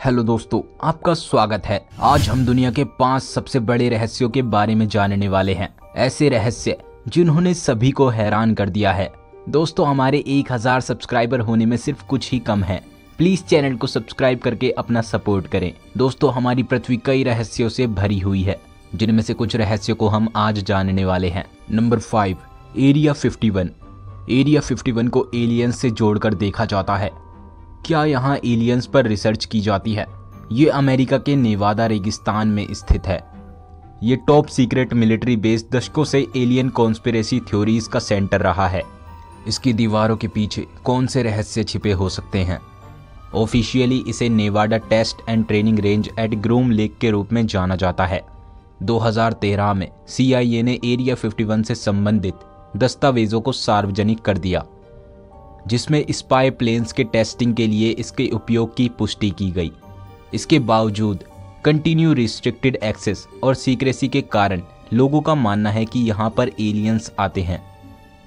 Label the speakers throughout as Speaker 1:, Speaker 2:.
Speaker 1: Hello दोस्तों, आपका स्वागत है। आज हम दुनिया के 5 सबसे बड़े रहस्यों के बारे में जानने वाले हैं। ऐसे रहस्य जिन्होंने सभी को हैरान कर दिया है। दोस्तों, हमारे 1000 सब्सक्राइबर होने में सिर्फ कुछ ही कम है। प्लीज चैनल को सब्सक्राइब करके अपना सपोर्ट करें। दोस्तों, हमारी पृथ्वी कई रहस्यों से भरी हुई है, जिनमें से कुछ रहस्यों को हम आज जानने वाले हैं। Number 5, area 51। एरिया 51 को एलियंस से जोड़कर देखा जाता है। क्या यहाँ एलियंस पर रिसर्च की जाती है? ये अमेरिका के नेवादा रेगिस्तान में स्थित है। ये टॉप सीक्रेट मिलिट्री बेस दशकों से एलियन कॉन्स्पिरेसी थ्योरीज का सेंटर रहा है। इसकी दीवारों के पीछे कौन से रहस्य छिपे हो सकते हैं? ऑफिशियली इसे Nevada test and training range at Groom Lake के रूप में जाना जाता है। 2013 में CIA ने एरिया 51 से संबंधित दस्तावेजों को सार्वजनिक कर दिया, जिसमें स्पाई प्लेन्स के टेस्टिंग के लिए इसके उपयोग की पुष्टि की गई। इसके बावजूद कंटिन्यू रिस्ट्रिक्टेड एक्सेस और सीक्रेसी के कारण लोगों का मानना है कि यहाँ पर एलियंस आते हैं,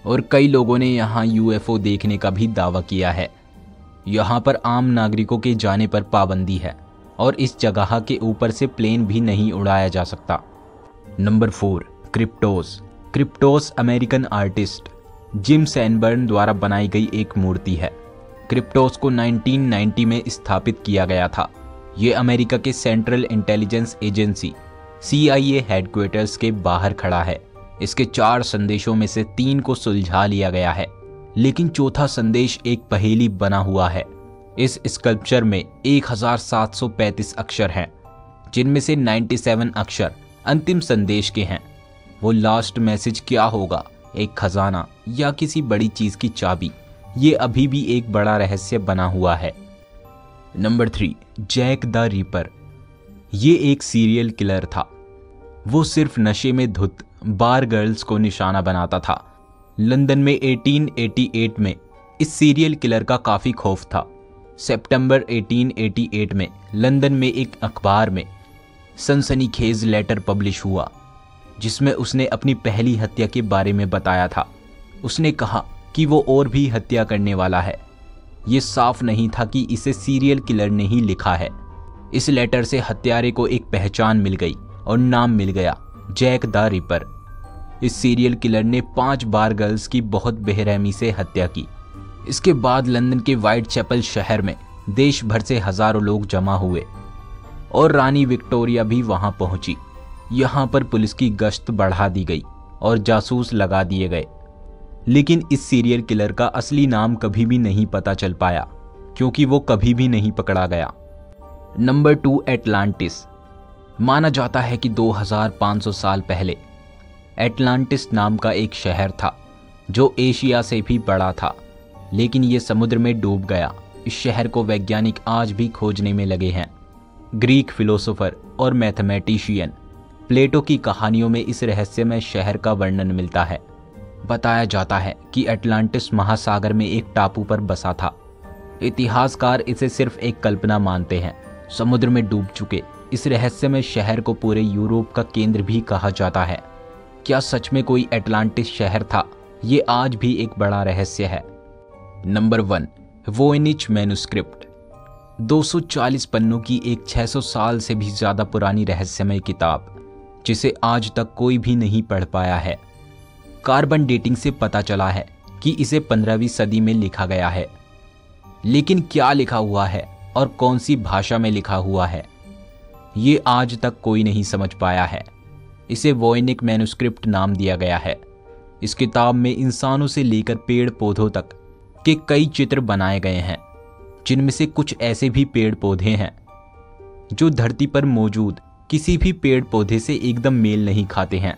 Speaker 1: और कई लोगों ने यहाँ UFO देखने का भी दावा किया है। यहाँ पर आम नागरिकों के जाने पर पाबंदी है और इस जगह के ऊपर से प्लेन भी नहीं उड़ाया जा सकता। Number 4, Kryptos. Kryptos American artist Jim Sanborn द्वारा बनाई गई एक मूर्ति है। क्रिप्टोस को 1990 में स्थापित किया गया था। ये अमेरिका के central intelligence agency CIA headquarters के बाहर खड़ा है। इसके 4 संदेशों में से 3 को सुलझा लिया गया है, लेकिन चौथा संदेश एक पहेली बना हुआ है। इस स्कल्पचर में 1735 अक्षर हैं, जिनमें से 97 अक्षर अंतिम संदेश के हैं। वो लास्ट मैसेज क्या होगा, एक खजाना या किसी बड़ी चीज की चाबी, ये अभी भी एक बड़ा रहस्य बना हुआ है। Number 3, Jack the Ripper. ये एक सीरियल किलर था। वो सिर्फ नशे में धुत बार गर्ल्स को निशाना बनाता था। लंदन में 1888 में इस सीरियल किलर का काफी खौफ था। सितंबर 1888 में लंदन में एक अखबार में सनसनीखेज लेटर पब्लिश हुआ, जिसमें उसने अपनी पहली हत्या के बारे में बताया था। उसने कहा कि वो और भी हत्या करने वाला है। ये साफ नहीं था कि इसे सीरियल किलर ने ही लिखा है। इस लेटर से हत्यारे को एक पहचान मिल गई और नाम मिल गया, जैक द रिपर। इस सीरियल किलर ने 5 बार गर्ल्स की बहुत बेरहमी से हत्या की। इसके बाद लंदन के व्हाइट चैपल शहर में देश भर से हजारों लोग जमा हुए और रानी विक्टोरिया भी वहां पहुंची। यहाँ पर पुलिस की गश्त बढ़ा दी गई और जासूस लगा दिए गए, लेकिन इस सीरियल किलर का असली नाम कभी भी नहीं पता चल पाया, क्योंकि वो कभी भी नहीं पकड़ा गया। Number 2, Atlantis. माना जाता है कि 2500 साल पहले एटलांटिस नाम का एक शहर था, जो एशिया से भी बड़ा था, लेकिन ये समुद्र में डूब गया। इस शहर को वैज्ञानिक आज भी खोजने में लगे हैं। ग्रीक फिलोसोफर और मैथमेटिशियन प्लेटो की कहानियों में इस रहस्यमय शहर का वर्णन मिलता है। बताया जाता है कि एटलांटिस महासागर में एक टापू पर बसा था। इतिहासकार इसे सिर्फ एक कल्पना मानते हैं। समुद्र में डूब चुके इस रहस्यमय शहर को पूरे यूरोप का केंद्र भी कहा जाता है। क्या सच में कोई एटलांटिस शहर था? ये आज भी एक बड़ा रहस्य है। Number 1, वोइनिच manuscript. 240 पन्नों की एक 600 साल से भी ज्यादा पुरानी रहस्यमय किताब, जिसे आज तक कोई भी नहीं पढ़ पाया है। कार्बन डेटिंग से पता चला है कि इसे 15वीं सदी में लिखा गया है, लेकिन क्या लिखा हुआ है और कौन सी भाषा में लिखा हुआ है, ये आज तक कोई नहीं समझ पाया है। इसे वोइनिक मैन्युस्क्रिप्ट नाम दिया गया है। इस किताब में इंसानों से लेकर पेड़ पौधों तक के कई चित्र बनाए गए हैं, जिनमें से कुछ ऐसे भी पेड़ पौधे हैं जो धरती पर मौजूद किसी भी पेड़ पौधे से एकदम मेल नहीं खाते हैं।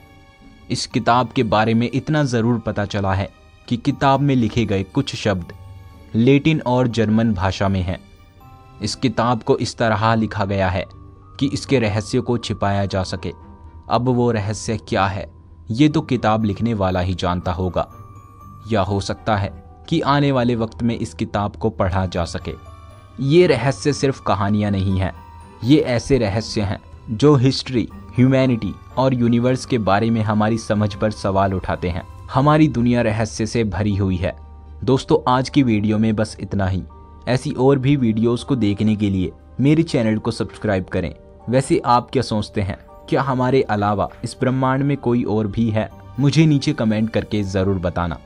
Speaker 1: इस किताब के बारे में इतना ज़रूर पता चला है कि किताब में लिखे गए कुछ शब्द लैटिन और जर्मन भाषा में हैं। इस किताब को इस तरह लिखा गया है कि इसके रहस्य को छिपाया जा सके। अब वो रहस्य क्या है, ये तो किताब लिखने वाला ही जानता होगा, या हो सकता है कि आने वाले वक्त में इस किताब को पढ़ा जा सके। ये रहस्य सिर्फ कहानियाँ नहीं हैं, ये ऐसे रहस्य हैं जो हिस्ट्री, ह्यूमैनिटी और यूनिवर्स के बारे में हमारी समझ पर सवाल उठाते हैं। हमारी दुनिया रहस्य से भरी हुई है। दोस्तों, आज की वीडियो में बस इतना ही। ऐसी और भी वीडियोस को देखने के लिए मेरे चैनल को सब्सक्राइब करें। वैसे आप क्या सोचते हैं, क्या हमारे अलावा इस ब्रह्मांड में कोई और भी है? मुझे नीचे कमेंट करके ज़रूर बताना।